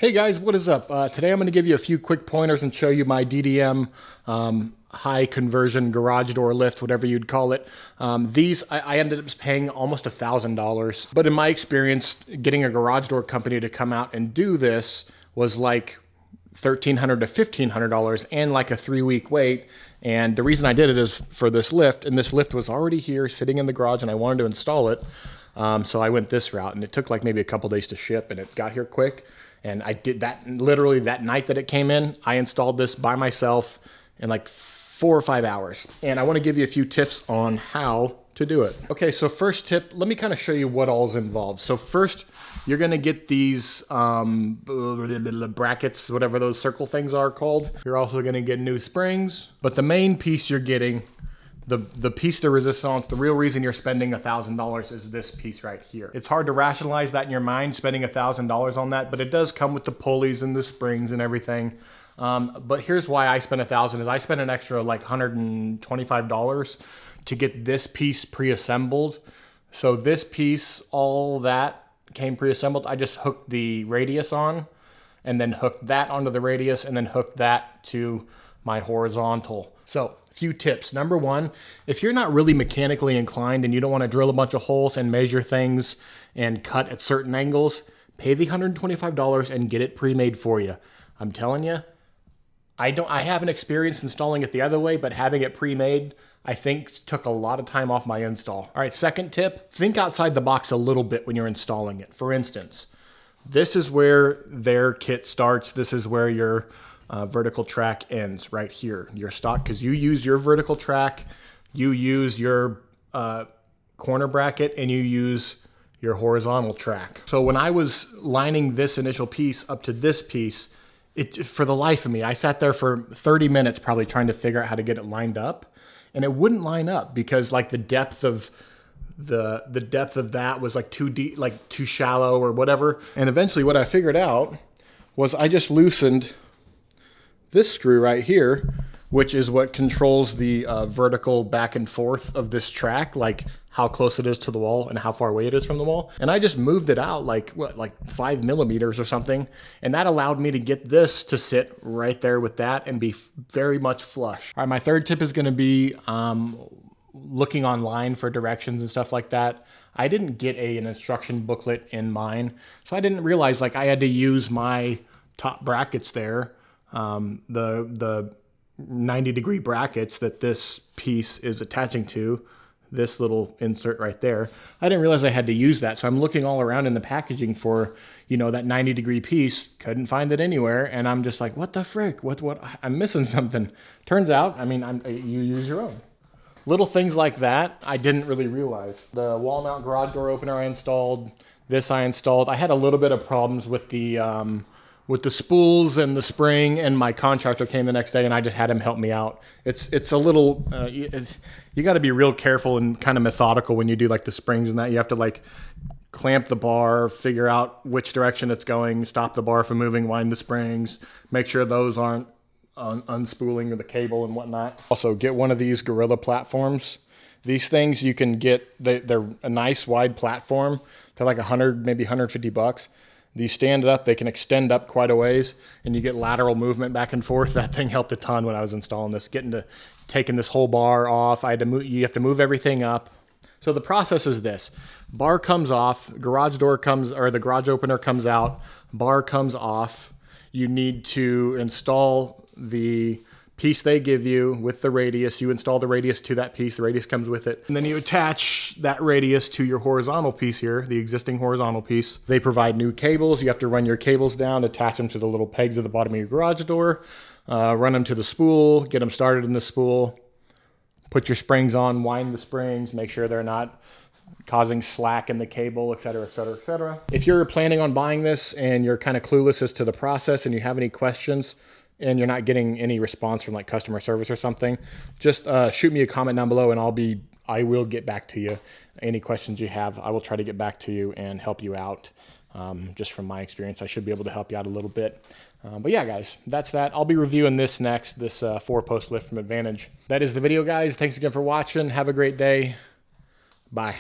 Hey guys, what is up? Today I'm going to give you a few quick pointers and show you my DDM high conversion garage door lift, whatever you'd call it. These I ended up paying almost $1,000, but in my experience, getting a garage door company to come out and do this was like $1,300 to $1,500 and like a 3-week wait. And the reason I did it is for this lift, and this lift was already here sitting in the garage and I wanted to install it. So I went this route, and it took like maybe a couple days to ship, and it got here quick. And I did that literally that night that it came in. I installed this by myself in like 4 or 5 hours. And I want to give you a few tips on how to do it. Okay, so first tip, let me kind of show you what all's involved. So first, you're going to get these brackets, whatever those circle things are called. You're also going to get new springs. But the main piece you're getting, the piece de resistance, the real reason you're spending $1,000 is this piece right here. It's hard to rationalize that in your mind, spending $1,000 on that, but it does come with the pulleys and the springs and everything. But here's why I spent $1,000 is I spent an extra like $125 to get this piece pre-assembled. So this piece, all that came pre-assembled. I just hooked the radius on and then hooked that onto the radius and then hooked that to my horizontal. So a few tips. Number one, if you're not really mechanically inclined and you don't want to drill a bunch of holes and measure things and cut at certain angles, pay the $125 and get it pre-made for you. I'm telling you, I haven't experienced installing it the other way, but having it pre-made, I think took a lot of time off my install. All right, second tip, think outside the box a little bit when you're installing it. For instance, this is where their kit starts. This is where your vertical track ends right here, your stock, because you use your vertical track, you use your corner bracket, and you use your horizontal track. So when I was lining this initial piece up to this piece, for the life of me, I sat there for 30 minutes probably trying to figure out how to get it lined up, and it wouldn't line up because like the depth of that was like too deep, like too shallow or whatever. And eventually what I figured out was I just loosened this screw right here, which is what controls the vertical back and forth of this track, like how close it is to the wall and how far away it is from the wall. And I just moved it out like 5 millimeters or something. And that allowed me to get this to sit right there with that and be very much flush. All right, my third tip is gonna be looking online for directions and stuff like that. I didn't get an instruction booklet in mine, so I didn't realize like I had to use my top brackets there, the 90-degree brackets that this piece is attaching to, this little insert right there. I didn't realize I had to use that. So I'm looking all around in the packaging for, you know, that 90-degree piece. Couldn't find it anywhere. And I'm just like, what the frick? What? I'm missing something. Turns out, I mean, you use your own. Little things like that, I didn't really realize. The wall mount garage door opener I installed. This I installed. I had a little bit of problems with the spools and the spring, and my contractor came the next day and I just had him help me out. It's a little, you got to be real careful and kind of methodical when you do like the springs and that. You have to like clamp the bar, figure out which direction it's going, stop the bar from moving, wind the springs, make sure those aren't unspooling the cable and whatnot. Also get one of these Gorilla platforms. These things you can get, they're a nice wide platform. They're like 100, maybe 150 bucks. These stand up, they can extend up quite a ways, and you get lateral movement back and forth. That thing helped a ton when I was installing this, taking this whole bar off. I had to move, you have to move everything up. So the process is this: bar comes off, garage door comes, or the garage opener comes out, bar comes off. You need to install the piece they give you with the radius. You install the radius to that piece, the radius comes with it. And then you attach that radius to your horizontal piece here, the existing horizontal piece. They provide new cables. You have to run your cables down, attach them to the little pegs at the bottom of your garage door, run them to the spool, get them started in the spool, put your springs on, wind the springs, make sure they're not causing slack in the cable, et cetera, et cetera, et cetera. If you're planning on buying this and you're kind of clueless as to the process and you have any questions, and you're not getting any response from like customer service or something, just shoot me a comment down below and I will get back to you. Any questions you have, I will try to get back to you and help you out. Just from my experience, I should be able to help you out a little bit. But yeah, guys, that's that. I'll be reviewing this next, this 4-post lift from Advantage. That is the video, guys. Thanks again for watching. Have a great day. Bye.